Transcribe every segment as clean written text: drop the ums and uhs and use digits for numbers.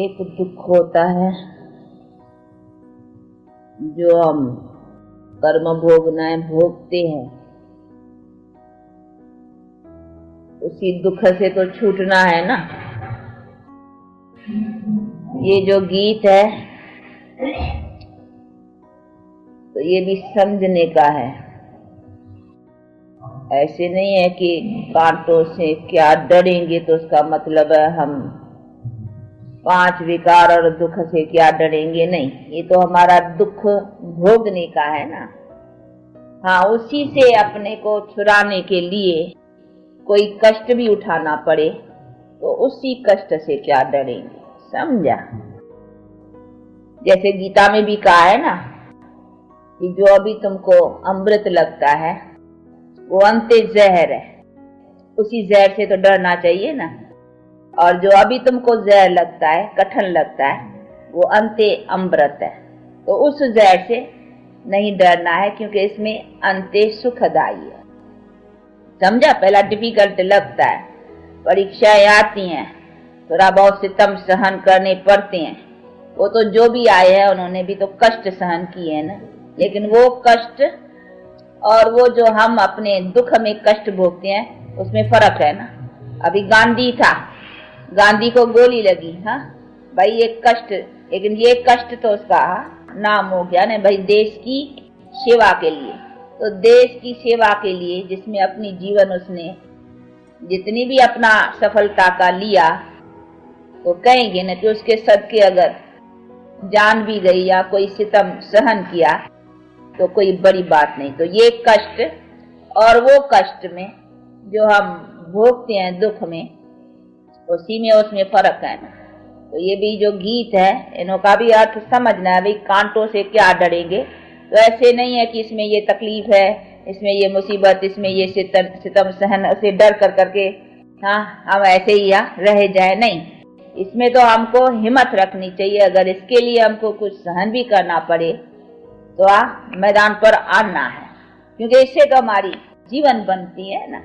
एक दुख होता है जो हम कर्म भोगनाएं भोगते हैं, उसी दुख से तो छूटना है ना। ये जो गीत है तो ये भी समझने का है। ऐसे नहीं है कि कांटों से क्या डरेंगे तो उसका मतलब है हम 5 विकार और दुख से क्या डरेंगे, नहीं। ये तो हमारा दुख भोगने का है ना। हाँ, उसी से अपने को छुड़ाने के लिए कोई कष्ट भी उठाना पड़े तो उसी कष्ट से क्या डरेंगे, समझा। जैसे गीता में भी कहा है ना कि जो अभी तुमको अमृत लगता है वो अंते जहर है, उसी जहर से तो डरना चाहिए ना। और जो अभी तुमको जहर लगता है, कठिन लगता है, वो अंते अमृत है, तो उस जहर से नहीं डरना है, क्योंकि इसमें अंते सुखदाई है। समझा। पहला डिफिकल्ट लगता है, परीक्षाएं आती हैं, थोड़ा बहुत सितम सहन करने पड़ते हैं। वो तो जो भी आए हैं उन्होंने भी तो कष्ट सहन किए हैं ना। लेकिन वो कष्ट और वो जो हम अपने दुख में कष्ट भोगते हैं उसमें फर्क है ना। अभी गांधी था, गांधी को गोली लगी, हाँ भाई, ये कष्ट, लेकिन ये कष्ट तो उसका नाम हो गया ना भाई, देश की सेवा के लिए। तो देश की सेवा के लिए जिसमें अपनी जीवन उसने जितनी भी अपना सफलता का लिया, तो कहेंगे न कि उसके सदके अगर जान भी गई या कोई सितम सहन किया तो कोई बड़ी बात नहीं। तो ये कष्ट और वो कष्ट में जो हम भोगते हैं दुख में, उसी में उसमें फर्क है ना। तो ये भी जो गीत है इनका भी अर्थ समझना है। भाई कांटों से क्या डरेंगे, तो ऐसे नहीं है कि इसमें ये तकलीफ है, इसमें ये मुसीबत, इसमें ये सितम सहन, उसे डर कर करके हाँ हम ऐसे ही यहाँ रह जाए, नहीं। इसमें तो हमको हिम्मत रखनी चाहिए। अगर इसके लिए हमको कुछ सहन भी करना पड़े तो मैदान पर आना है, क्योंकि इससे तो हमारी जीवन बनती है ना।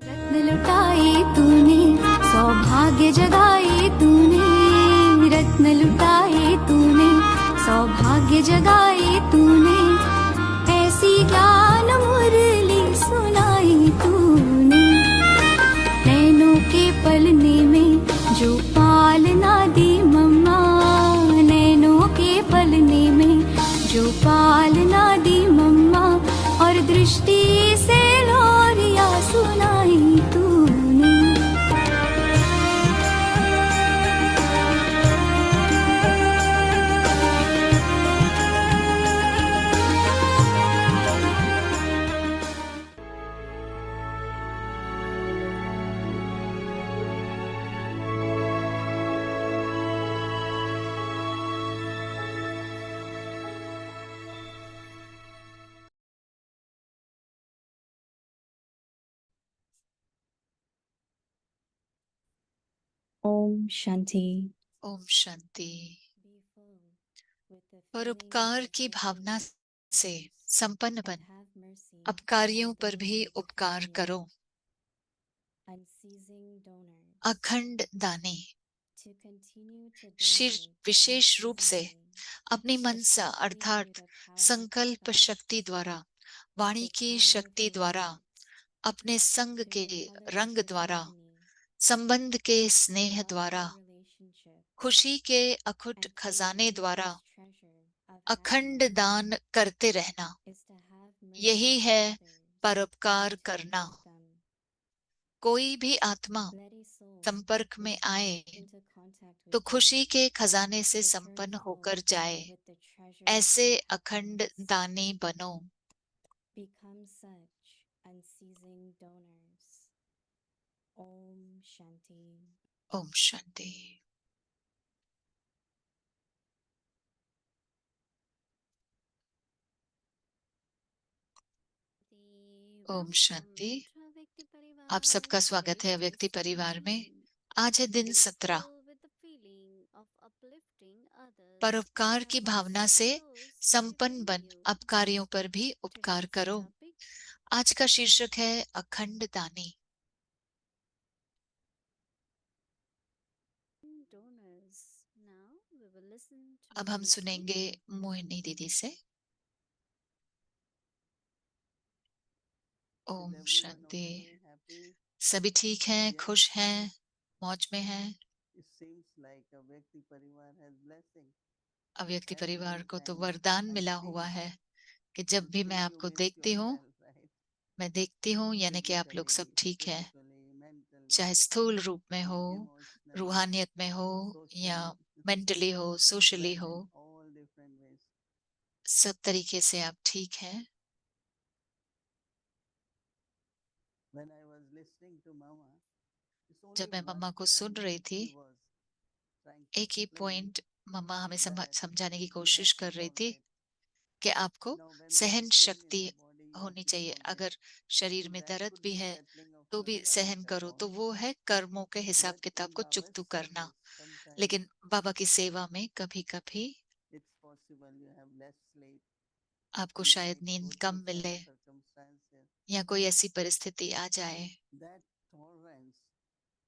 रत्न लुटाए तूने, सौभाग्य जगाए तूने, रत्न लुटाए तूने, सौभाग्य जगाए तूने, ऐसी ज्ञान मुरली सुनाई तूने। नैनों के पलने में जो पालना दी मम्मा, नैनों के पलने में जो पालना दी मम्मा, और दृष्टि से लोरिया सुनाई तूने। ओम शांति। ओम शांति। परोपकार की भावना से संपन्न बन अपकारियों पर भी उपकार करो। अखंड दानी विशेष रूप से अपनी मनसा अर्थात संकल्प शक्ति द्वारा, वाणी की शक्ति द्वारा, अपने संग के रंग द्वारा, संबंध के स्नेह द्वारा, खुशी के अखुट खजाने द्वारा अखंड दान करते रहना, यही है परोपकार करना। कोई भी आत्मा संपर्क में आए तो खुशी के खजाने से संपन्न होकर जाए, ऐसे अखंड दानी बनो। ओम शांति। ओम शांति। आप सबका स्वागत है अव्यक्ति परिवार में। आज है दिन 17। परोपकार की भावना से संपन्न बन अपकारियों पर भी उपकार करो। आज का शीर्षक है अखंड दानी। अब हम सुनेंगे मोहिनी दीदी से। ओम शांति। सभी ठीक हैं, खुश हैं, मौज में हैं। अव्यक्ति परिवार को तो वरदान मिला हुआ है कि जब भी मैं आपको देखती हूँ, मैं देखती हूँ यानी कि आप लोग सब ठीक हैं, चाहे स्थूल रूप में हो, रूहानियत में हो, या मेंटली हो, सोशली हो, सब तरीके से आप ठीक हैं। जब मैं मम्मा को सुन रही थी, एक ही पॉइंट मम्मा हमें समझाने की कोशिश कर रही थी कि आपको सहन शक्ति होनी चाहिए। अगर शरीर में दर्द भी है तो भी सहन करो, तो वो है कर्मों के हिसाब किताब को चुकतू करना। लेकिन बाबा की सेवा में कभी कभी आपको शायद नींद कम मिले या कोई ऐसी परिस्थिति आ जाए,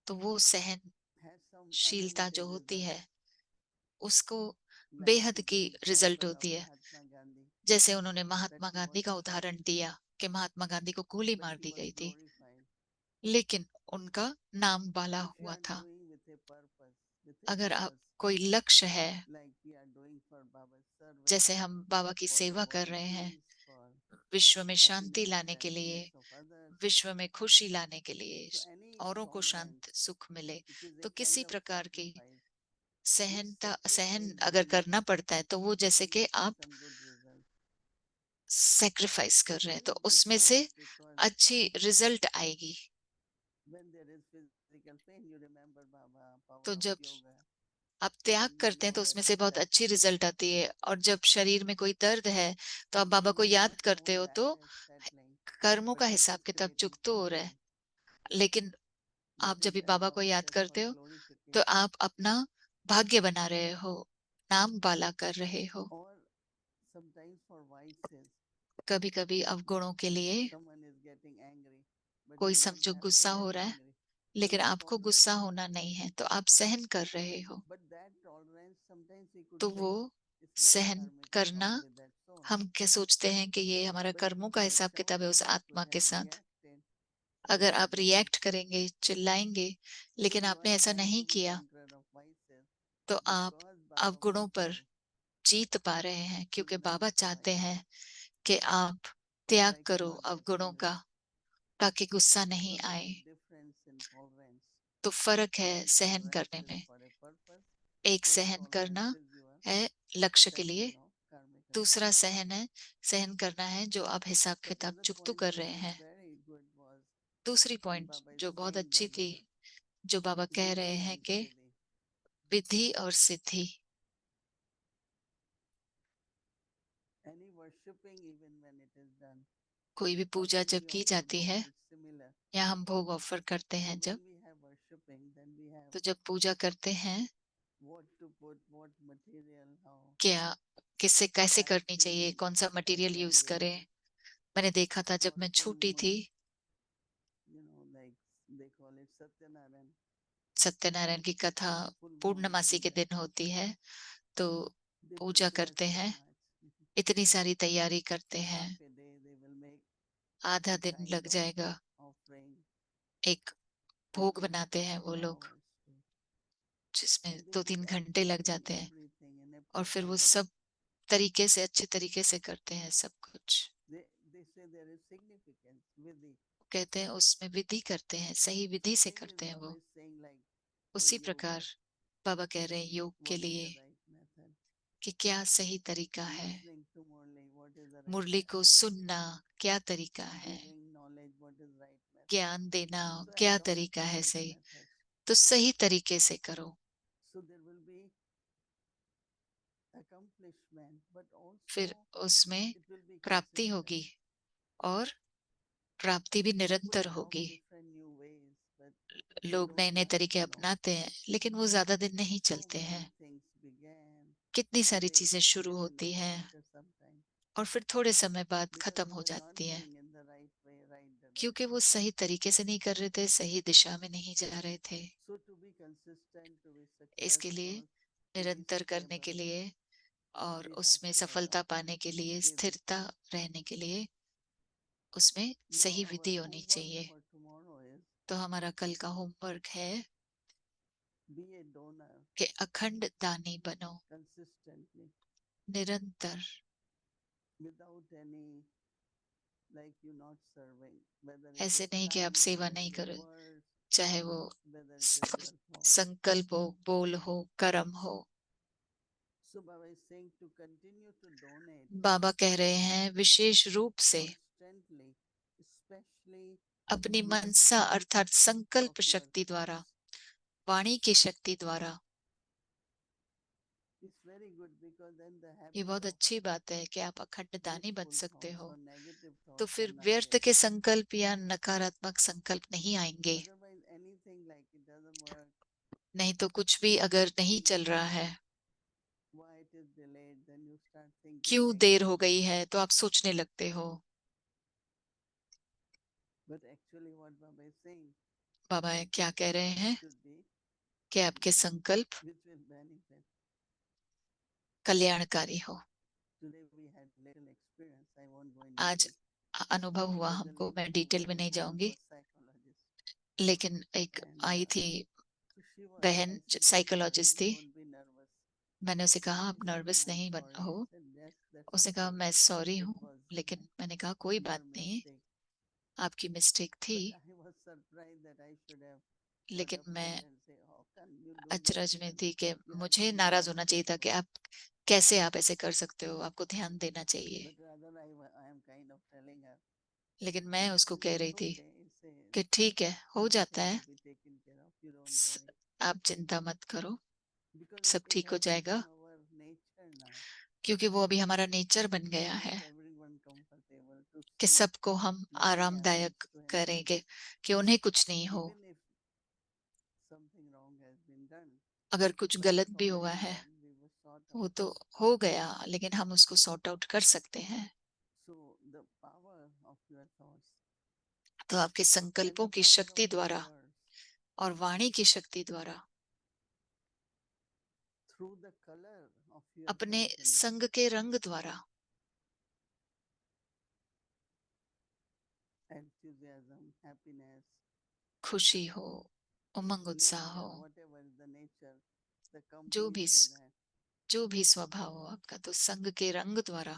तो वो सहनशीलता जो होती है उसको बेहद की रिजल्ट होती है। जैसे उन्होंने महात्मा गांधी का उदाहरण दिया कि महात्मा गांधी को गोली मार दी गई थी, लेकिन उनका नाम बाला हुआ था। अगर आप कोई लक्ष्य है, जैसे हम बाबा की सेवा कर रहे हैं, विश्व में शांति लाने के लिए, विश्व में खुशी लाने के लिए, औरों को शांत सुख मिले, तो किसी प्रकार की सहन अगर करना पड़ता है, तो वो जैसे कि आप सेक्रीफाइस कर रहे हैं, तो उसमें से अच्छी रिजल्ट आएगी। तो जब आप त्याग करते हैं तो उसमें से बहुत अच्छी रिजल्ट आती है, और जब शरीर में कोई दर्द है तो आप बाबा को याद करते हो, तो कर्मों का हिसाब किताब चुकता हो रहा है। लेकिन आप जब भी बाबा को याद करते हो तो आप अपना भाग्य बना रहे हो, नाम बाला कर रहे हो। कभी कभी अवगुणों के लिए कोई समझो गुस्सा हो रहा है, लेकिन आपको गुस्सा होना नहीं है, तो आप सहन कर रहे हो। तो वो सहन करना, हम क्या सोचते हैं कि ये हमारा कर्मों का हिसाब किताब है उस आत्मा के साथ। अगर आप रिएक्ट करेंगे, चिल्लाएंगे, लेकिन आपने ऐसा नहीं किया, तो आप अवगुणों पर जीत पा रहे हैं, क्योंकि बाबा चाहते हैं कि आप त्याग करो अवगुणों का, ताकि गुस्सा नहीं आए। तो फर्क है सहन करने में। एक सहन करना है लक्ष्य के लिए, दूसरा सहन करना है जो आप हिसाब किताब चुकतू कर रहे हैं। दूसरी पॉइंट जो बहुत अच्छी थी, जो बाबा कह रहे हैं कि विधि और सिद्धि। कोई भी पूजा जब की जाती है या हम भोग ऑफर करते हैं, जब तो जब पूजा करते हैं, क्या किससे कैसे करनी चाहिए, कौन सा मटेरियल यूज करें। मैंने देखा था जब मैं छोटी थी, सत्यनारायण की कथा पूर्णमासी के दिन होती है, तो पूजा करते हैं, इतनी सारी तैयारी करते हैं, आधा दिन लग जाएगा। एक भोग बनाते हैं वो लोग, जिसमें 2-3 घंटे लग जाते हैं, और फिर वो सब तरीके से, अच्छे तरीके से करते हैं सब कुछ। कहते हैं उसमें विधि करते हैं, सही विधि से करते हैं वो। उसी प्रकार बाबा कह रहे हैं योग के लिए कि क्या सही तरीका है, मुरली को सुनना क्या तरीका है, ज्ञान देना क्या तरीका है सही, तो सही तरीके से करो, फिर उसमें प्राप्ति होगी, और प्राप्ति भी निरंतर होगी। लोग नए नए तरीके अपनाते हैं, लेकिन वो ज्यादा दिन नहीं चलते हैं। कितनी सारी चीजें शुरू होती हैं और फिर थोड़े समय बाद खत्म हो जाती हैं, क्योंकि वो सही तरीके से नहीं कर रहे थे, सही दिशा में नहीं जा रहे थे। इसके लिए निरंतर करने के लिए और उसमें सफलता पाने के लिए, स्थिरता रहने के लिए उसमें सही विधि होनी चाहिए। तो हमारा कल का होमवर्क है कि अखंड दानी बनो, निरंतर, ऐसे नहीं कि आप सेवा नहीं करो, चाहे वो संकल्प हो, बोल हो, कर्म हो। बाबा कह रहे हैं विशेष रूप से अपनी मनसा अर्थात संकल्प शक्ति द्वारा, वाणी की शक्ति द्वारा। ये बहुत अच्छी बात है कि आप अखंड दानी बन सकते हो, तो फिर व्यर्थ के संकल्प या नकारात्मक संकल्प नहीं आएंगे। नहीं तो कुछ भी अगर नहीं चल रहा है, क्यों देर हो गई है, तो आप सोचने लगते हो। बाबा क्या कह रहे हैं कि आपके संकल्प कल्याणकारी हो। आज अनुभव हुआ हमको, मैं डिटेल में नहीं जाऊंगी, लेकिन एक आई थी बहन, साइकोलॉजिस्ट थी। मैंने उसे कहा आप नर्वस नहीं हो। उसने कहा मैं सॉरी हूँ, लेकिन मैंने कहा कोई बात नहीं, आपकी मिस्टेक थी। लेकिन मैं अचरज में थी कि मुझे नाराज होना चाहिए था कि आप कैसे, आप ऐसे कर सकते हो, आपको ध्यान देना चाहिए। लेकिन मैं उसको कह रही थी कि ठीक है, हो जाता है, आप चिंता मत करो, सब ठीक हो जाएगा, क्योंकि वो अभी हमारा नेचर बन गया है कि सबको हम आरामदायक करेंगे, कि उन्हें कुछ नहीं हो। अगर कुछ गलत भी हुआ है वो तो हो गया, लेकिन हम उसको सॉर्ट आउट कर सकते हैं। तो आपके संकल्पों की शक्ति द्वारा और वाणी की शक्ति द्वारा, अपने संग के रंग द्वारा, खुशी हो, उमंग उत्साह हो, जो भी जो भी स्वभाव हो आपका, तो संग के रंग द्वारा,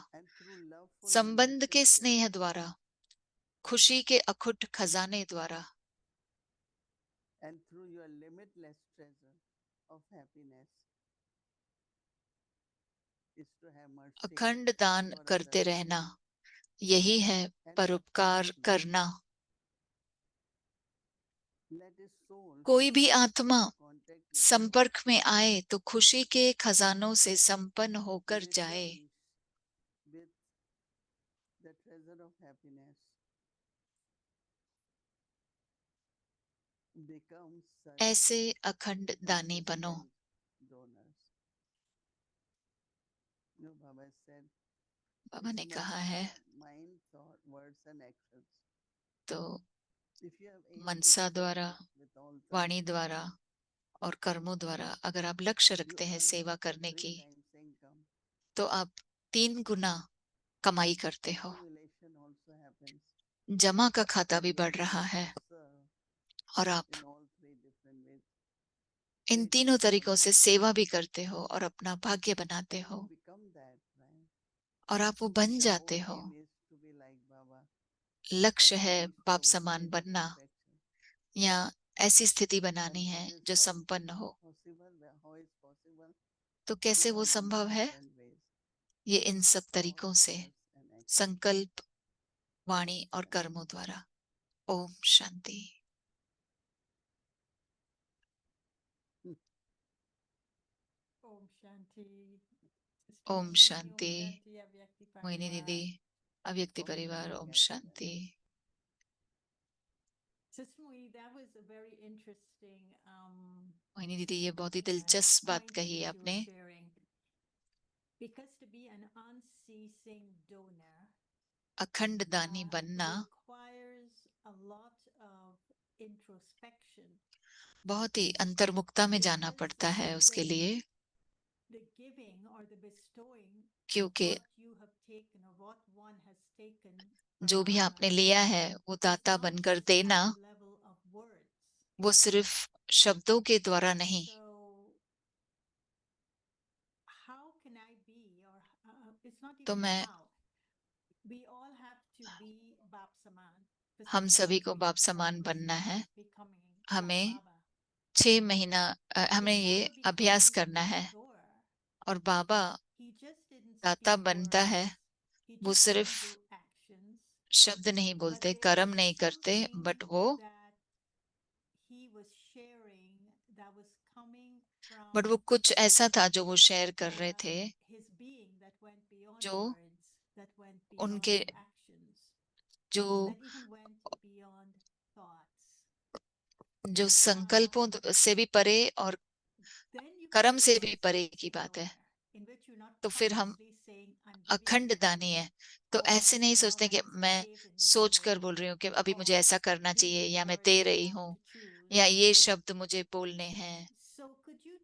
संबंध के स्नेह द्वारा, खुशी के अखुट खजाने द्वारा, अखंड दान करते रहना, यही है परोपकार करना। कोई भी आत्मा संपर्क में आए तो खुशी के खजानों से संपन्न होकर जाए। ऐसे अखंड दानी बनो। बाबा ने कहा है, तो मनसा द्वारा, वाणी द्वारा और कर्मों द्वारा अगर आप लक्ष्य रखते हैं सेवा करने की, तो आप 3 गुना कमाई करते हो। जमा का खाता भी बढ़ रहा है और आप इन तीनों तरीकों से सेवा भी करते हो और अपना भाग्य बनाते हो, और आप वो बन जाते हो। लक्ष्य है बाप समान बनना, या ऐसी स्थिति बनानी है जो संपन्न हो। तो कैसे वो संभव है? ये इन सब तरीकों से, संकल्प, वाणी और कर्मों द्वारा। ओम शांति। ओम शांति। ओम शांति। मोहिनी दीदी, अव्यक्ति परिवार, ओम शांति। मोहिनी दीदी, ये बहुत ही दिलचस्प बात कही आपने। अखंड दानी बनना बहुत ही अंतर्मुखता में जाना पड़ता है उसके लिए। or the bestowing क्योंकि what you have taken or what one has taken from जो भी आपने Baba लिया है वो is दाता not बनकर just देना, at the level of words. वो सिर्फ शब्दों के द्वारा नहीं। So how can I be, or it's not तो even मैं how, we all have to be Bap Saman हम सभी को physiologically बाप to समान practice बनना है। becoming like हमें Baba. 6 महीना If हमें ये Baba अभ्यास becomes करना है। restorer, और बाबा he just didn't दाता speak बनता है, words, he वो just सिर्फ didn't do actions, शब्द नहीं but बोलते, there कर्म was नहीं करते, something बट वो that he was sharing that was coming but from वो कुछ ऐसा था जो वो शेयर कर रहे थे, his being that went beyond जो words, that went उनके beyond actions, जो that even went beyond thoughts. जो And now, संकल्पों से भी परे और then you can कर्म be a से भी परे conscious की बात है। donor, in which you're not तो फिर हम consciously saying, I'm giving अखंड this, दानी है। तो or ऐसे नहीं now सोचते I कि must मैं behave in this सोच कर way, बोल रही हूँ कि अभी मुझे or ऐसा करना these चाहिए are the या मैं words दे I रही have हूँ to choose या to ये speak. शब्द मुझे बोलने हैं। So could you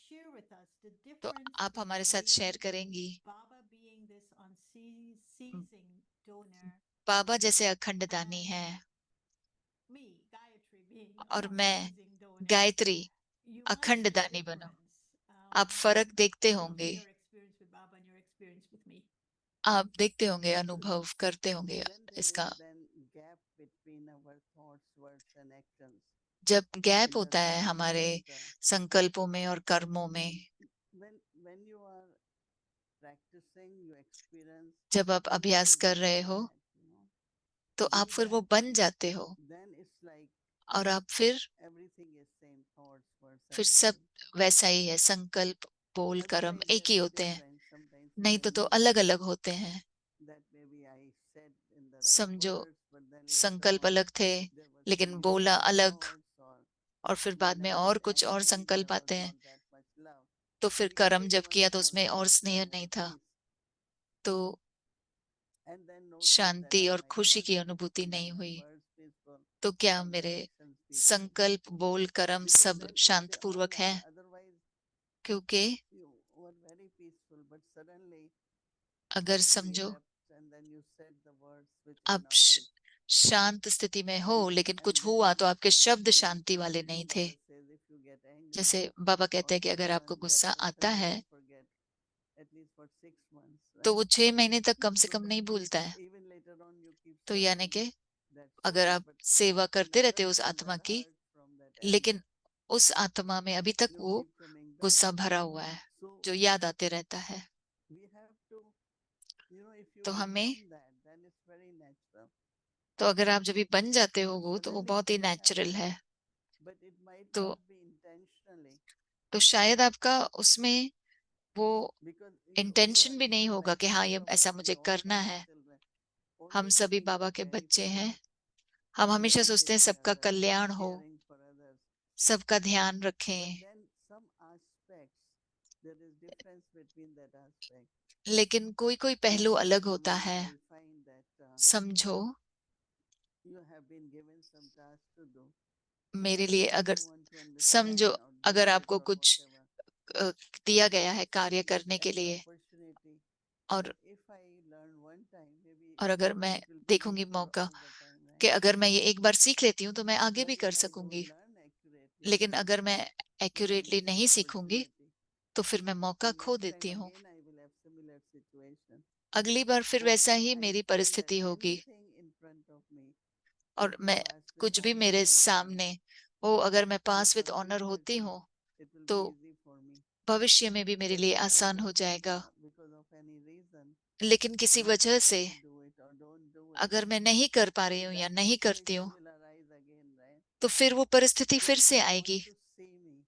share with us the तो difference आप हमारे साथ शेयर between करेंगी, Baba being this unceasing donor बाबा जैसे अखंड दानी and है me, Gayatri, being an और मैं unceasing donor? Gayatri You must अखंड see a दानी बनो। difference आप फर्क देखते between होंगे, your experience with Baba and your experience with me. आप देखते होंगे, अनुभव करते होंगे when there इसका। is then gap between our thoughts, words and actions जब गैप in the होता है sense हमारे that संकल्पों में और कर्मों में, when you are practicing you experience जब आप then अभ्यास you कर become रहे हो that, तो to आप do फिर वो that बन जाते हो then it's like और आप फिर everything is same thoughts, words फिर and सब actions. वैसा ही है, संकल्प बोल कर्म Otherwise एक there ही is होते हैं, difference. Sometimes नहीं तो suddenly अलग अलग होते हैं। that maybe I said in the right समझो words, but then later संकल्प on अलग थे there was लेकिन some बोला missing अलग, thoughts, और फिर when बाद में I और did कुछ और action there संकल्प was आते हैं। not that much love. तो So फिर you कर्म feel जब one किया तो more उसमें और love, स्नेह one नहीं more था, peace, तो and then notice that Shanti are और my खुशी thoughts की अनुभूति peaceful, नहीं are my हुई। words peaceful, तो क्या are my मेरे actions peaceful? संकल्प बोल कर्म Because सब then if शांत they all पूर्वक are, है? otherwise क्योंकि you were very peaceful, but suddenly अगर something समझो erupts and then you said the words which are आप not peaceful. शांत स्थिति में हो लेकिन And कुछ then हुआ तो आपके शब्द like शांति वाले नहीं थे। Baba says, if you get angry जैसे बाबा कहते or हैं कि अगर आपको someone, that गुस्सा आता person है doesn't forget at least for 6 months, तो right? वो 6 महीने तक कम से So कम नहीं भूलता है। even later on you keep तो यानी serving कि that अगर soul, आप but सेवा करते रहते another हो उस from आत्मा that की, hurt, from that लेकिन anger, उस आत्मा में अभी तक you वो keep coming back. गुस्सा भरा हुआ है So जो याद आते रहता है। we have to, if you तो हमें, become that, then it's very natural. तो अगर आप जब भी बन जाते हो वो, तो वो Suddenly बहुत ही things नेचुरल happen, है। but it might तो not be intentionally, शायद आपका उसमें वो because you इंटेंशन are भी नहीं still होगा like कि हाँ ये Baba ऐसा and मुझे all करना Baba's है। children. हम Always सभी think बाबा of के बच्चे charity, हैं, हम हमेशा सोचते हैं benefiting सबका others, कल्याण हो, caring for others. सबका ध्यान But रखें। then some aspects, there is difference between that aspect. लेकिन कोई कोई पहलू Like अलग you होता है। will find that समझो you have been given some task to do, मेरे but लिए you अगर, don't want to समझो understand or do अगर it आपको or कुछ whatever. दिया गया है कार्य But करने के as an लिए, opportunity, और if I learn one time, maybe अगर मैं it will be देखूंगी useful मौका all the time, right? कि अगर मैं ये एक बार सीख लेती हूँ तो मैं आगे But भी if कर I don't सकूंगी। learn accurately, लेकिन अगर मैं then I एक्यूरेटली miss नहीं the सीखूंगी opportunity. तो फिर मैं मौका So खो next time देती हूँ। again I will have similar situation. अगली बार फिर Or वैसा when ही I मेरी feel that परिस्थिति होगी, anything in front of me, और if मैं Baba has कुछ भी presented मेरे one time, सामने हो, अगर मैं with pass with some honour होती clarity, हूँ it will तो be easy for me. भविष्य में भी मेरे But लिए if I आसान हो just, जाएगा। because of any reason, लेकिन किसी not वजह able से to do it or don't do it, अगर मैं नहीं कर पा रही then हूँ या that नहीं करती situation हूँ will arise again, right? तो फिर वो परिस्थिति So फिर if से you want आएगी। to see me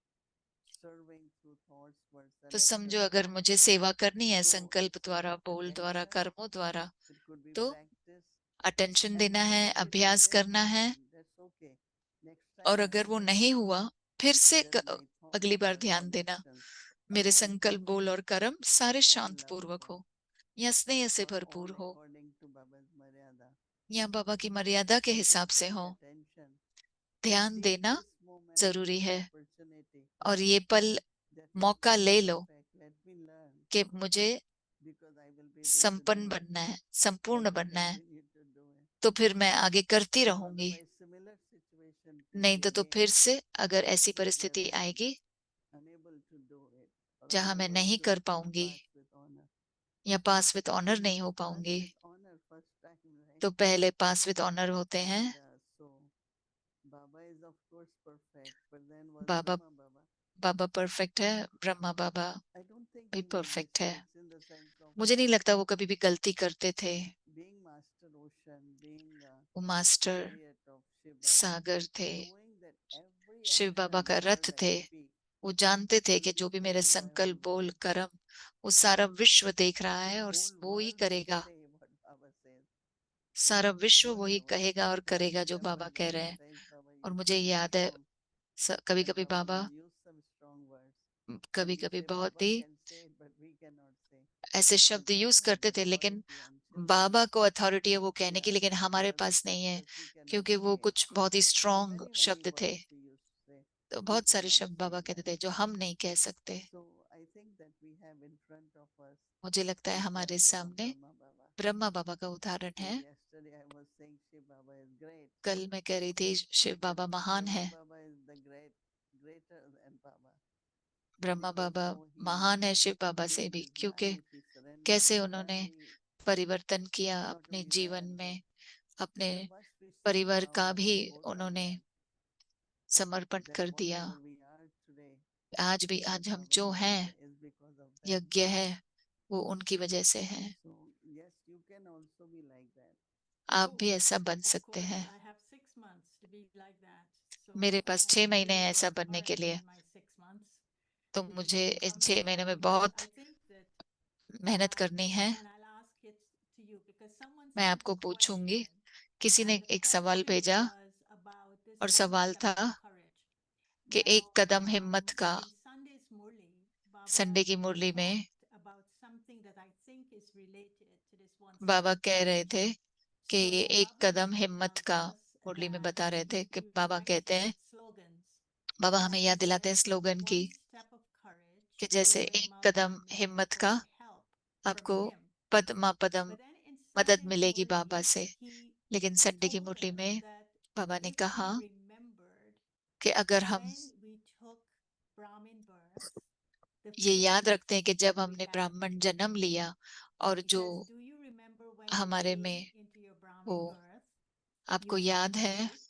serving through thoughts, words तो and समझो actions, अगर मुझे सेवा करनी है so संकल्प द्वारा, बोल द्वारा, attention, कर्मों द्वारा, it could be तो practice, अटेंशन and देना है, even if it अभ्यास didn't करना है। happen, that's okay. Next और time अगर वो again, नहीं हुआ फिर से then my thoughts, अगली बार words ध्यान and देना actions are मेरे all संकल्प, बोल peaceful, और कर्म are सारे all शांत पूर्वक lovable, हो या स्नेह से or all भरपूर हो according to Baba's Maryada. या बाबा की मर्यादा के And to हिसाब से pay हो। attention and ध्यान seize देना this moment, जरूरी this है opportunity, और ये पल that as मौका a ले matter of low fact, let me learn कि मुझे because I will be able to संपन्न do it, बनना है, संपूर्ण I will बनना है, continue to do it. तो फिर मैं आगे करती रहूंगी। Otherwise, similar situation came नहीं तो again, फिर से अगर ऐसी where I परिस्थिति was आएगी unable to do it or जहां मैं unable नहीं to कर पाऊंगी pass with honor. या पास विद ऑनर So नहीं हो pass पाऊंगी, with honor first time, right? तो पहले पास विद ऑनर होते हैं। And so Baba is of course perfect, but then was Baba Brahma Baba. Baba perfect है, ब्रह्मा बाबा I don't think भी he made परफेक्ट है। mistakes in the sense of मुझे नहीं लगता वो कभी भी गलती करते थे। being Master Ocean, being a वो master chariot of Shiv Baba, सागर थे, knowing that every Shiv Baba action, का रथ word I थे। speak वो जानते थे will कि be जो भी मेरे taken by संकल्प whole बोल world. कर्म वो सारा विश्व देख रहा है और Whole वो ही world will करेगा। say what Baba says. सारा विश्व वही Whatever. कहेगा और I करेगा जो remember बाबा कह Baba रहे हैं। says, Baba और used मुझे to be याद है strong. कभी And कभी Baba Baba will use some strong words. कभी And we कभी say, बहुत Baba he can say it, but we cannot say. ऐसे Because शब्द Baba यूज has करते थे, लेकिन authority on children. बाबा को अथॉरिटी है वो कहने की, Yeah, लेकिन हमारे because, पास नहीं है, because we cannot क्योंकि वो say it. कुछ बहुत ही So स्ट्रॉन्ग many, many शब्द थे। words he used to say. तो We बहुत सारे cannot शब्द say बाबा कहते that. थे जो हम नहीं कह सकते। So I think that we have in front of us मुझे लगता है the हमारे example of सामने Brahma Baba. ब्रह्मा बाबा का उदाहरण And है। yesterday I was saying Shiv Baba is great. कल मैं कह रही थी शिव But बाबा महान Brahma है, Baba is the greater than Baba. Brahma Because Baba how he महान है शिव बाबा से changed भी, his क्योंकि life, he surrendered कैसे उन्होंने entirely. परिवर्तन किया Not अपने only जीवन that, but में, अपने the first we saw परिवार का Baba भी in उन्होंने Bhutan, समर्पण that कर दिया। whatever we are today, आज भी, Shiv आज हम Baba जो is हैं, because of them. यज्ञ है वो उनकी वजह से है। So yes, you can also be like that. आप भी ऐसा बन Of सकते course, हैं। I have 6 months to be like that. So मेरे I पास have 6 महीने really हैं ऐसा worked बनने के hard लिए, in my 6 months तो to मुझे इन become 6 महीने में like that. बहुत I think that, मेहनत करनी है। and I'll ask it to you because someone मैं sent आपको a पूछूंगी, question, किसी ने and the एक सवाल question भेजा was about this और one सवाल step था of courage. कि Now, एक कदम हिम्मत का। in Sunday's Murli, Baba Sunday की मुरली में talked about something that I think is related to this one step Baba of कह रहे courage. थे कि ये So एक Baba कदम हिम्मत tells का। us मुरली में that बता रहे थे कि he बाबा reminds कहते us हैं, with slogans बाबा हमें that याद दिलाते हैं says स्लोगन की, one step of courage कि जैसे will एक multi कदम make हिम्मत for का help from आपको him. Padma Padma But then in मदद Sunday's मिलेगी बाबा Murli, से। he लेकिन संडे की told मुरली us में that बाबा ने if कहा we remembered कि अगर हम when we took Brahmin birth, the ये याद feelings रखते हैं कि जब that we हमने had. ब्राह्मण जन्म लिया और जो Because do you remember when you हमारे came में into your वो Brahmin birth, आपको you had याद है, faith,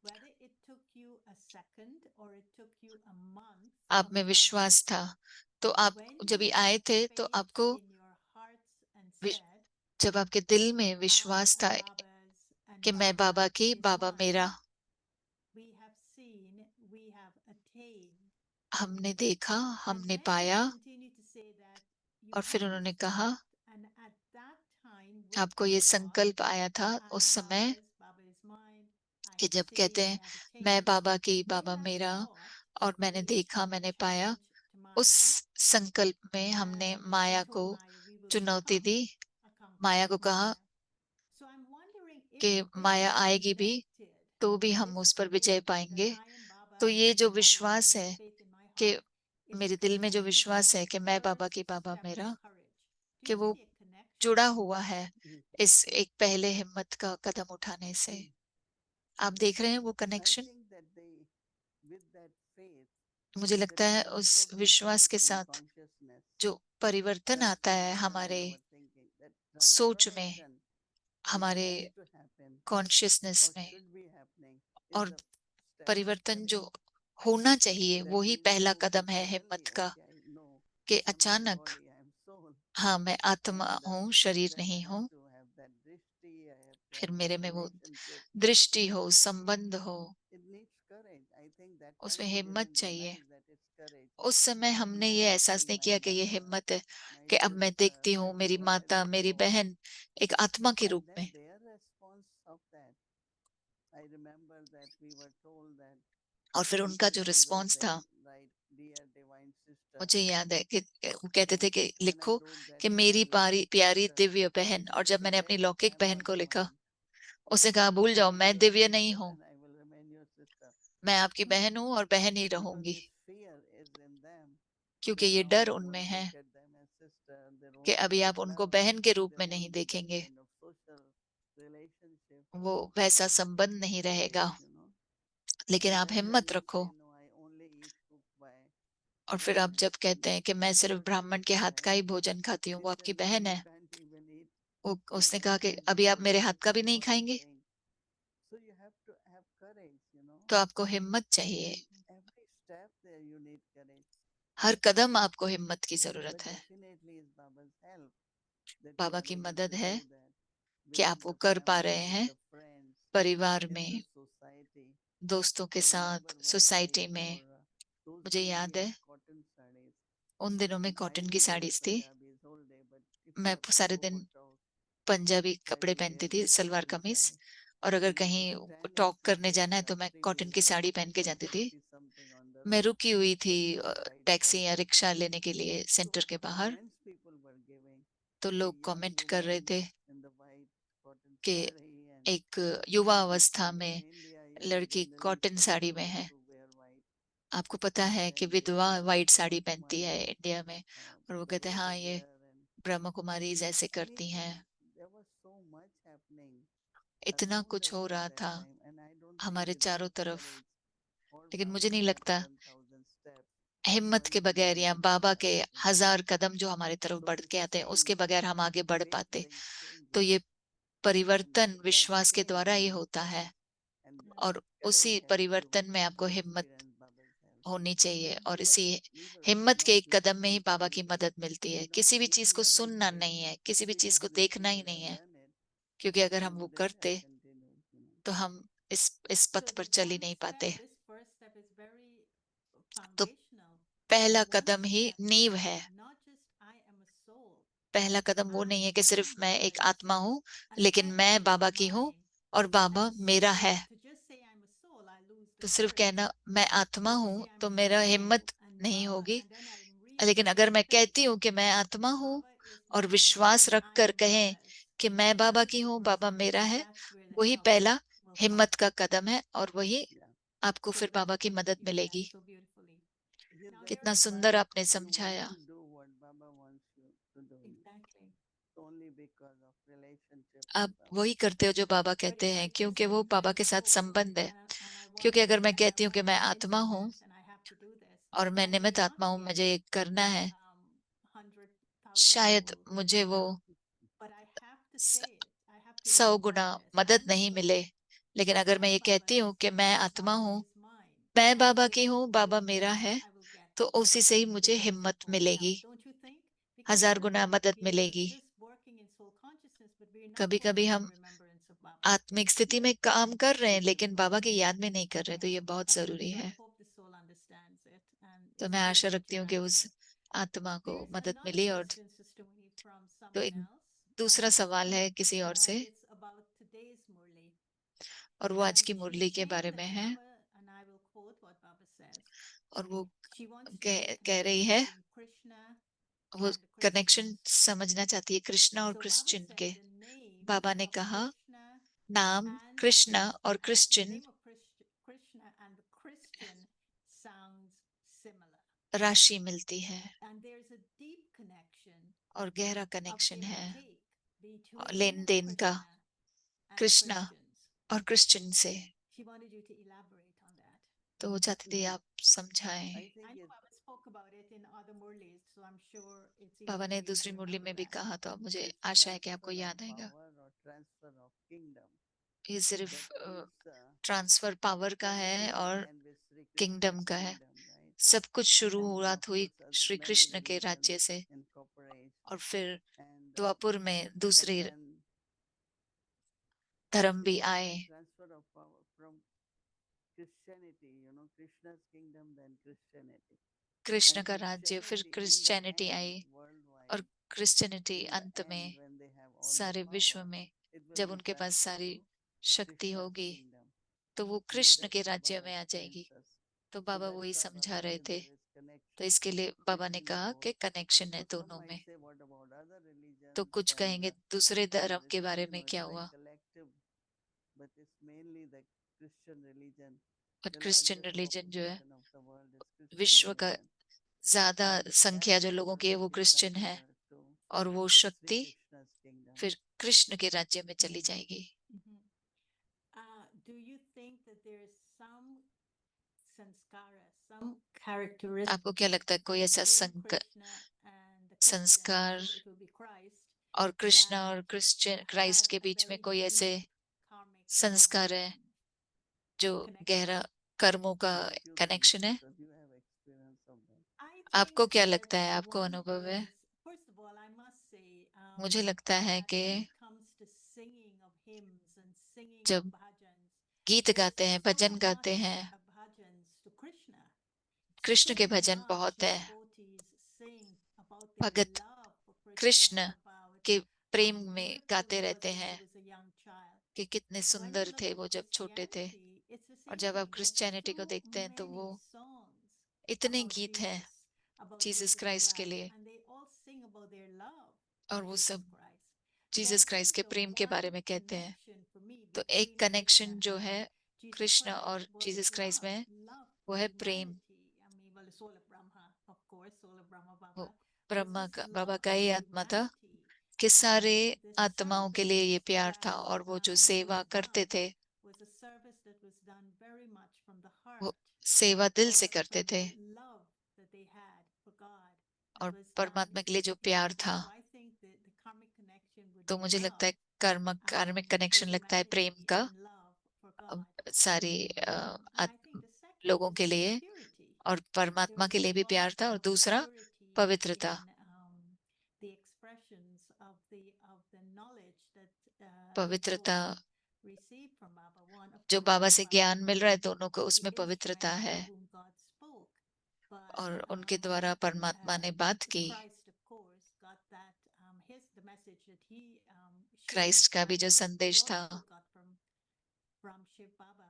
whether it took you a second or it took you a month आप of में time, विश्वास था, तो आप when जब you ये had आए थे तो faith आपको in your hearts and wish- said, जब आपके दिल में I विश्वास था am Baba's and कि मैं Baba बाबा की, is बाबा मेरा, mine, we have seen, we have attained. हमने देखा, And हमने then पाया। he continued to say that you और फिर had उन्होंने this कहा thought, and at that time, with आपको that ये thought, संकल्प आया था I उस am समय Baba's, Baba is mine, I कि have जब कहते seen, I हैं have मैं attained. बाबा की, With बाबा that मेरा, thought, और मैंने we देखा, मैंने पाया। challenged उस Maya, संकल्प में हमने and we माया को told Maya we will चुनौती become दी। a माया को conqueror with कहा that. So I'm wondering if कि this माया आएगी भी connected, तो भी हम this उस पर विजय faith that पाएंगे। I am तो Baba's ये जो and Baba is विश्वास mine, है the faith in my कि heart, is मेरे दिल में जो connected to विश्वास that है कि मैं बाबा first की, बाबा step मेरा, of courage. Do कि you वो see a connection? जुड़ा हुआ है इस एक पहले हिम्मत का कदम उठाने से। आप देख रहे हैं वो I connection? think that with that faith, मुझे the लगता है उस विश्वास transformation के in साथ consciousness जो परिवर्तन has आता to है happen in हमारे our thinking. That सोच में, transformation which हमारे has to happen consciousness or में, should be happening is और the step of परिवर्तन जो courage. होना चाहिए That वो ही we पहला know कदम है suddenly, हिम्मत का, okay, I know कि I am not अचानक body, I am soul. हाँ मैं आत्मा And हूँ, शरीर then I नहीं have हूँ। to have that drishti, I have to फिर have that मेरे में वो relationship. दृष्टि हो, संबंध हो, It needs courage. I think that उसमें time we हिम्मत didn't चाहिए। realize that it's courage. उस समय हमने Now ये I एहसास see नहीं my किया कि ये mother, हिम्मत है, my कि अब मैं sister, देखती हूँ मेरी everyone as माता, a मेरी soul. बहन एक आत्मा के रूप And में। then their response of that, I remember that we were told that और फिर उनका जो people will रिस्पॉन्स say, था, right, dear divine sister. मुझे याद है कि वो कहते थे कि When I लिखो wrote that कि to मेरी my प्यारी sister, दिव्य बहन, और she जब मैंने अपनी said, लौकिक I am बहन not को लिखा, divine. उसने कहा भूल I जाओ, am मैं your दिव्य नहीं sister हूँ, and I will remain your sister. मैं आपकी बहन हूँ और बहन ही Because रहूंगी, this fear is in them क्योंकि that ये now डर I उनमें won't है look at them कि अभी आप उनको बहन के रूप में नहीं देखेंगे, वो वैसा संबंध नहीं रहेगा। लेकिन आप हिम्मत रखो, और फिर आप जब कहते हैं कि मैं सिर्फ ब्राह्मण के हाथ का ही भोजन खाती हूँ, वो आपकी बहन है। उसने कहा कि अभी आप मेरे हाथ का भी नहीं खाएंगे। तो आपको हिम्मत चाहिए, हर कदम आपको हिम्मत की जरूरत है। बाबा की मदद है कि आप वो कर पा रहे हैं, परिवार में, दोस्तों के साथ, सोसाइटी में। मुझे याद है उन दिनों में कॉटन की साड़ीज थी। मैं सारे दिन पंजाबी कपड़े पहनती थी, सलवार कमीज, और अगर कहीं टॉक करने जाना है तो मैं कॉटन की साड़ी पहन के जाती थी। मैं रुकी हुई थी टैक्सी या रिक्शा लेने के लिए सेंटर के बाहर, तो लोग कमेंट कर रहे थे कि एक युवा अवस्था में लड़की कॉटन साड़ी में है। आपको पता है कि विधवा वाइट साड़ी पहनती है इंडिया में, और वो कहते हैं हाँ ये ब्रह्म कुमारी ऐसे करती हैं। इतना कुछ हो रहा था हमारे चारों तरफ, लेकिन मुझे नहीं लगता हिम्मत के बगैर या बाबा के 1000 कदम जो हमारे तरफ बढ़ के आते हैं उसके बगैर हम आगे बढ़ पाते। तो ये परिवर्तन विश्वास के द्वारा ही होता है, और उसी परिवर्तन में आपको हिम्मत होनी चाहिए, और इसी हिम्मत के एक कदम में ही बाबा की मदद मिलती है। किसी भी चीज को सुनना नहीं है, किसी भी चीज को देखना ही नहीं है, क्योंकि अगर हम वो करते तो हम इस So पथ पर चल ही नहीं पाते। this first step is very तो foundational. पहला One कदम ही step नींव is है। not just I am a soul, पहला कदम वो I नहीं है कि सिर्फ am मैं एक आत्मा liberation, हूँ, and लेकिन I मैं am बाबा की हूँ mine. और बाबा And मेरा so है। to just say I'm a soul, I lose तो the सिर्फ courage. कहना मैं आत्मा But to हूँ say I'm तो a मेरा soul हिम्मत and नहीं Baba, होगी। and then I लेकिन reaffirm अगर the मैं faith कहती हूँ कि मैं that आत्मा हूँ Baba is और mine विश्वास and रख I कर am कहें Baba's. कि मैं बाबा That's की the हूँ, first बाबा step, मेरा and है, that's where the वही help पहला will come. हिम्मत का कदम है, और वही आपको So फिर बाबा की beautifully, मदद you said मिलेगी। so beautifully. Now कितना there's सुंदर आपने समझाया। exactly. आप वही करते हो जो बाबा But कहते हैं, it's क्योंकि वो saying बाबा I'm a के साथ soul, संबंध है। and I want क्योंकि to अगर मैं remember कहती हूँ कि my मैं आत्मा हूँ commitment and I have to do this. और मैं I may निमित्त not आत्मा हूँ, get मुझे ये करना है, 100,000 शायद souls, मुझे वो but I have to say it. I have to 100 Guna remember this. मदद I'm a नहीं soul, मिले। लेकिन अगर मैं ये and Baba कहती हूँ is कि मैं आत्मा Baba हूँ, is mine. मैं बाबा With की हूँ, बाबा with मेरा that, है, I will get तो this उसी से ही मुझे because हिम्मत of मिलेगी। help, don't you think? Because 1000 Guna sometimes मदद we are मिलेगी। just working in soul consciousness, but we are not कभी कभी working in हम remembrance of Baba. आत्मिक स्थिति में काम कर रहे हैं लेकिन बाबा की याद में नहीं कर रहे, तो ये बहुत And जरूरी so I है। hope the soul understands it, and तो it's मैं very आशा रखती हूँ कि उस interesting. आत्मा को There's मदद another मिली। और question, Sister Winnie, from तो someone एक else, दूसरा सवाल है किसी और से, it's about today's Murli. और वो आज And की she's मुरली के saying बारे that में है। Baba, and I will quote what Baba says. और वो She wants to know the कह रही connection है, between Krishna वो and the कनेक्शन Christians. समझना चाहती है कृष्णा और So Baba क्रिश्चियन said के। the names बाबा ने of कहा Krishna नाम and कृष्णा और the Christian name of Krishna and the Christian sounds similar. राशि मिलती है, And there's a deep connection और गहरा of कनेक्शन give है, and take between लेन देन का, Krishna and the Krishna Christians. और क्रिश्चियन से। She wanted you to elaborate on that. तो वो चाहती थी आप समझाएं। I know Baba spoke about it in other Murlis, so I'm sure it's easy बाबा ने for you दूसरी to मुरली remember में भी that. कहा, तो अब मुझे आशा है कि आपको याद आएगा। ये सिर्फ ट्रांसफर पावर का है और किंगडम का है। सब कुछ शुरुआत हुई श्री कृष्ण के राज्य से, और फिर द्वापुर में दूसरे धर्म भी आए। कृष्ण का राज्य, फिर क्रिश्चियनिटी आई, और क्रिश्चियनिटी अंत में सारे विश्व में जब उनके पास सारी शक्ति होगी तो वो कृष्ण के राज्य में आ जाएगी। तो बाबा वही समझा रहे थे। तो इसके लिए बाबा ने कहा कि कनेक्शन है दोनों में। तो कुछ कहेंगे दूसरे धर्म के बारे में क्या हुआ, और क्रिश्चियन रिलीजन जो है, विश्व का ज्यादा संख्या जो लोगों की है वो क्रिश्चियन है, और वो Sri शक्ति Krishna's kingdom. फिर कृष्ण के राज्य में चली जाएगी। Do you think that there is some sanskara, some characteristic आपको क्या लगता है कोई ऐसा between Krishna and the Christian, संस्कार so it will be Christ, और कृष्ण that और क्रिश्चियन has क्राइस्ट के a बीच में very कोई ऐसे deep karmic संस्कार है जो connection? गहरा कर्मों का What you think, कनेक्शन है? sister? Do you have experience of that? I आपको think क्या that लगता है, आपको one अनुभव है? is, first of all, I must say मुझे लगता है that कि when it comes to singing of hymns and singing of जब bhajans, गीत there's गाते हैं, so भजन गाते much हैं, bhajans to Krishna. कृष्ण के So भजन much बहुत है। devotees sing about their Bhagat love for Krishna, Krishna about के how प्रेम में beautiful गाते he was रहते when हैं he was a young child. कि कितने When you सुंदर look थे at वो जब छोटे थे। Christianity, it's the और same जब आप thing. There's क्रिश्चियनिटी को so देखते हैं तो वो many songs इतने about गीत हैं Jesus, about Jesus Jesus Christ के Christ, लिए, and they all sing about their love और for वो Jesus सब Christ. So I Jesus Christ think के the प्रेम के one बारे में कहते हैं। connection for me तो एक between Krishna कनेक्शन जो है and Jesus कृष्ण Christ और was जीसस क्राइस्ट love, में love वो for है प्रेम। humanity. I mean, well, the soul of Brahma, of course, soul of Brahma वो Baba was ब्रह्मा this का, बाबा love का for ही आत्मा था humanity, कि सारे and the आत्माओं के लिए ये service प्यार था, that और वो जो सेवा was करते done थे was a service that was done very much from the वो heart, सेवा दिल से or करते from थे, that love that they had for God that और was done परमात्मा के लिए जो in प्यार their था। life. So I think that the karmic connection would तो be मुझे लगता है love कार्मिक for कनेक्शन लगता है प्रेम humanity का, and love for God. सारी And I think the second लोगों के was लिए, purity. और There परमात्मा was के a लिए भी lot प्यार था, और of दूसरा purity पवित्रता। in the expressions of the knowledge that the पवित्रता devotees received from Baba. One, of जो course, बाबा से Baba ज्ञान मिल रहा है, being दोनों को the उसमें पवित्रता instrument है, through whom God spoke, but और उनके द्वारा परमात्मा ने बात की। Christ, of course, got that the message that he shared with Christ का भी जो Christ. He संदेश था also got from Shiv Baba,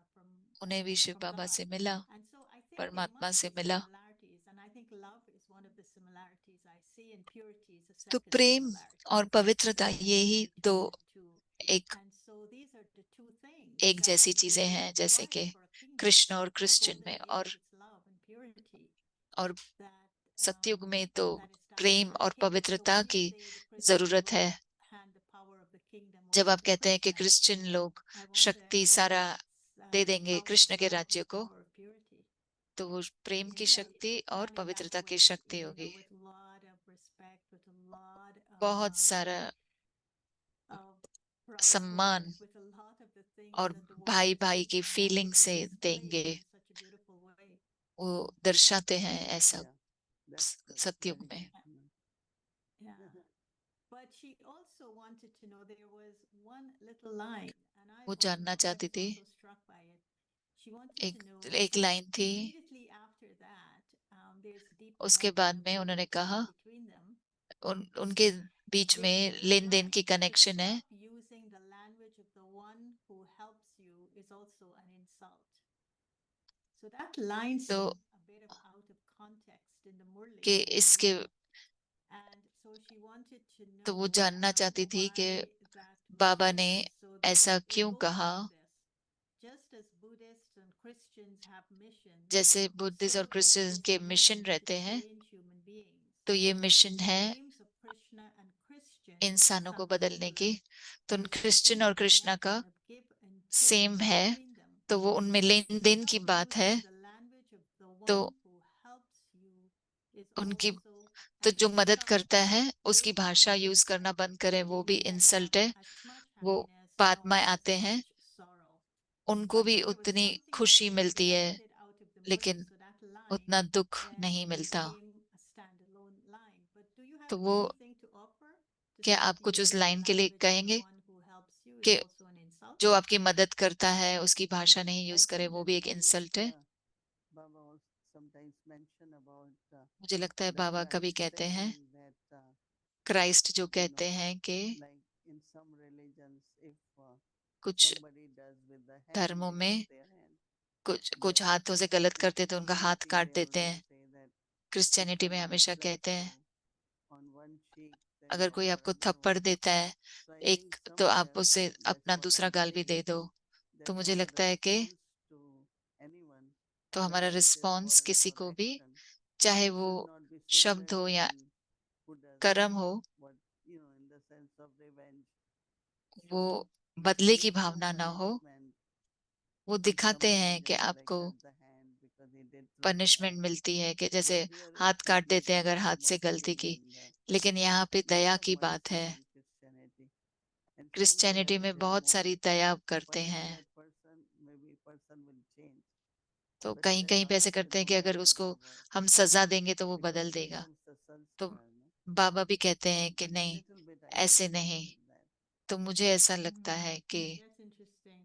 उन्हें भी शिव from बाबा God. से मिला, And so I think there परमात्मा must से be मिला। similarities, and I think love is one of the similarities I see, and purity is a तो second प्रेम similarity और पवित्रता that I यही see दो between the two. एक And so these are the two things एक that जैसी would चीजें हैं, जैसे require कि for a kingdom कृष्ण और to go क्रिश्चियन that में, if it's love and purity और that सतयुग में तो that establishes प्रेम a और kingdom. So पवित्रता when you की say the Christians जरूरत will है। hand the power of the kingdom जब over आप to कहते हैं कि Krishna, क्रिश्चियन लोग I wonder शक्ति if सारा it's दे the देंगे power of कृष्ण के love or राज्य the को, power of purity. तो वो प्रेम की Yeah, शक्ति और I mean that पवित्रता की way, शक्ति होगी। with a lot of respect, with a lot बहुत सारा of सम्मान brotherhood, with a lot of the things और that the भाई devotees भाई teach, की and that feeling would be से displayed देंगे, in such a beautiful way. वो दर्शाते हैं ऐसा Yeah, that's good. सतयुग Very में। good to know. Yeah. But she also wanted to know, there was one little line, and I वो was जानना चाहती थी, also struck by it. She wanted to know एक लाइन थी, immediately after that, there's deep उसके connection बाद of में उन्होंने कहा relationship between them. उनके बीच They में said लेन देन that की to कनेक्शन है। stop using the language of the one who helps you is also an insult. So that line तो seemed a bit of out of context in the Murli. कि इसके And so she wanted to तो know वो जानना चाहती थी कि why that was बाबा ने there. So they ऐसा said it क्यों goes कहा। like this. Just as Buddhists and Christians have missions, जैसे बुद्धिस्ट so और this क्रिश्चियन is के a मिशन mission to रहते हैं, change human beings. तो ये मिशन The है aims of Krishna and Christians are इंसानों को something बदलने similar. की। तो There's a क्रिश्चियन deep और कृष्णा का connection of give and take same है, between them. तो वो उनमें So लेन to देन stop की बात है। using the language of the तो one who helps you is उनकी also तो an जो मदद insult. करता है उसकी They भाषा find यूज करना बंद करें, वो भी they इंसल्ट है। as much वो happiness बाद or में as आते हैं, much sorrow. उनको But भी there was उतनी something that खुशी she मिलती है, collected out of the Murli. लेकिन So that line उतना दुख then नहीं मिलता। became a standalone line. But do you have तो वो anything to offer to क्या stop आप कुछ उस using the लाइन के लिए language of the कहेंगे one who helps you is कि also an insult? जो आपकी मदद करता है उसकी भाषा नहीं I यूज करे, think वो that भी एक you know, इंसल्ट है। Baba also sometimes mention about मुझे लगता है the बाबा कभी Christ कहते हैं, saying that क्राइस्ट जो you कहते know, हैं कि like in some religions, if कुछ somebody does with the hand, धर्मों they में cut their hand. कुछ But हाथों से गलत in करते तो उनका हाथ Christianity, काट they देते always हैं। say that if क्रिश्चियनिटी में somebody हमेशा slaps कहते you हैं, on one cheek, then you अगर कोई offer आपको another थप्पड़ one. देता है So I think एक, तो आप somewhere उसे that's अपना what दूसरा I'm गाल भी saying, दे दो। तो that मुझे our लगता है कि response to anyone, तो हमारा whether it is response words किसी or को भी, action, चाहे वो should not be similar शब्द हो to या one who does कर्म हो, what show वो बदले की great भावना ना हो। punishment वो to दिखाते हैं someone कि just like आपको cut the hand because he did through the punishment hand. मिलती है, कि जैसे But here is हाथ काट देते हैं completely अगर no हाथ से गलती mercy की। in that. लेकिन यहाँ पे Lot दया of की बात mercy है। in Christianity. And somewhere Christianity it में is बहुत more सारी दया करते punish हैं। that person, maybe person will change. तो But कहीं then कहीं पे ऐसे also करते हैं no कि अगर matter उसको our, हम सजा देंगे तो वो because बदल we देगा। don't तो self-swear, no? बाबा भी कहते So हैं कि नहीं, little bit I could ऐसे relate नहीं। with that. तो मुझे ऐसा लगता है कि That's interesting.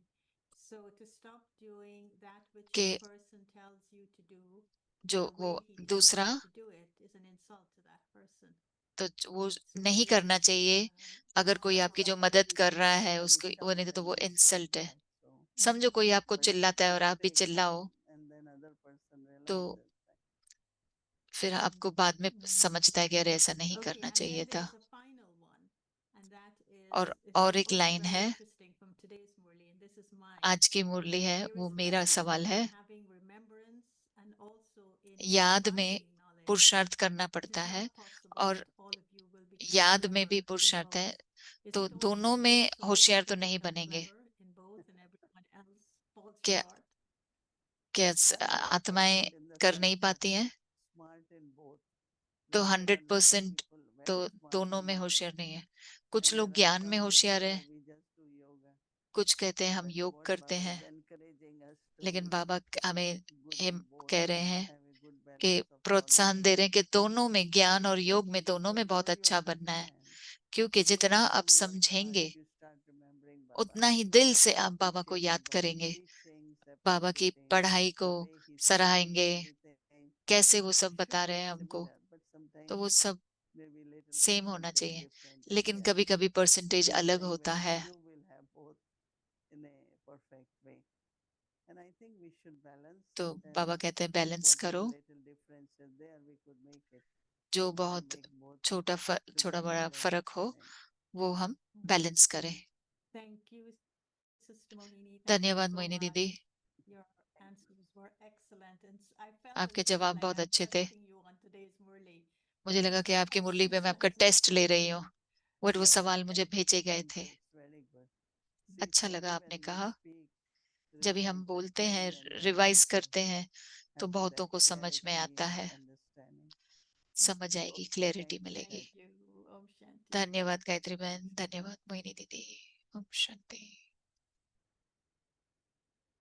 So to stop doing that which a कि person tells you to do जो the वो way he tells दूसरा, you to do it is an insult to that person. तो वो So नहीं it करना is चाहिए। अगर कोई आपकी जो Somewhere मदद we कर should रहा है already उसको, वो stop नहीं तो when वो we saw इंसल्ट है। that. So, समझो कोई आपको but if चिल्लाता है we और आप भी stay चिल्लाओ, calm and then other person तो realizes that. फिर आपको बाद में समझता है कि अरे ऐसा नहीं Okay, करना and चाहिए then था। there's a final one, and that is और एक also लाइन very है, interesting from today's Murli, and this is mine. आज की मुरली है, वो मेरा Irrespective सवाल of है। having remembrance and also in याद में imbibing knowledge, पुरुषार्थ करना it पड़ता is है, not possible और that all of you will become याद में भी clever in पुरुषार्थ है। both. Is तो it दोनों में also होशियार तो to नहीं become बनेंगे। clever in both and everyone else falls क्या short? क्या I आत्माएं think in the कर sense नहीं that पाती हैं? smart in both. तो We have 100% people तो very smart दोनों in में knowledge. होशियार नहीं है। कुछ And लोग there are ज्ञान में some who say, होशियार oh, है, we just do yoga. कुछ कहते हैं हम But योग what करते Baba हैं। is encouraging us to लेकिन बाबा हमें good ये in both, कह रहे हैं have a good कि balance of all the प्रोत्साहन दे रहे हैं कि दोनों में, ज्ञान और योग में, because दोनों the में बहुत more you अच्छा बनना है। understand, क्योंकि the जितना more आप from your heart समझेंगे, you start remembering Baba उतना ही दिल से and आप बाबा को appreciating याद Baba's करेंगे, teachings, बाबा की appreciating पढ़ाई को the way he says सराहेंगे, everything. कैसे वो It सब should बता be रहे हैं हमको। similar, but तो sometimes वो सब maybe little सेम होना percentage चाहिए, different and लेकिन yeah, कभी कभी परसेंटेज in a अलग time होता when है। you will have both in a perfect way. And I think we should balance तो and बाबा कहते हैं बैलेंस whatever करो। little differences there we could make it जो and बहुत make both छोटा बड़ा together फर्क हो, excellent. वो हम बैलेंस करें। Thank you, Sister Mohini. Thank you धन्यवाद so मोहिनी much. दीदी, Your answers were excellent, and I felt a आपके little bit जवाब like बहुत I'm अच्छे थे। testing you on today's Murli. मुझे But लगा these कि are आपकी मुरली पे questions मैं आपका that were टेस्ट ले रही हूँ, बट वो Yeah, सवाल मुझे भेजे गए thank थे। you. It's very good. See, अच्छा लगा slowly आपने when we कहा। speak जब भी हम बोलते हैं, repeatedly, and then revise people करते हैं, तो have बहुतों that को समझ में clarity आता and है, understanding. समझ आएगी, Okay, क्लैरिटी thank you, मिलेगी। thank you. Om Shanti. धन्यवाद गायत्री बहन, धन्यवाद मोहिनी दीदी। ओम शांति।